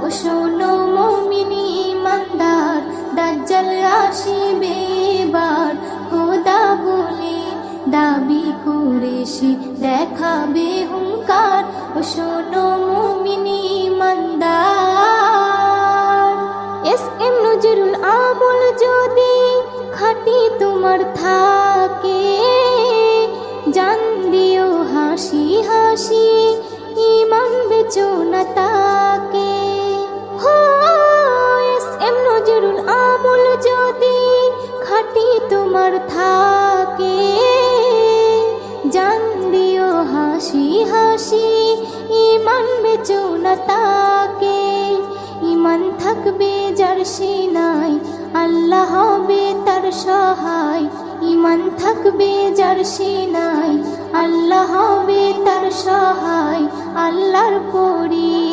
ও শোনো মুমিন ঈমানদার, দাজ্জাল আসিবে এবার, খোদা বলে দাবি করে সে দেখাবে হুঙ্কার। ও শোনো মুমিন ঈমানদার, এস.এম. নজরুল আমল যদি খাঁটি তোমার থাকে, জান দিও হাসি হাসি, ঈমান বেচো না তাকে। হো এস.এম. নজরুল আমল যদি খাঁটি তোমার থাকে, জান দিও হাসি হাসি, ঈমান বেচো না তাকে। ঈমান থাকবে যার সিনায়, আল্লাহ হবে তার সহায়। ঈমান থাকবে যার সিনায়, আল্লাহ হবে তার সহায়। আল্লাহর পরি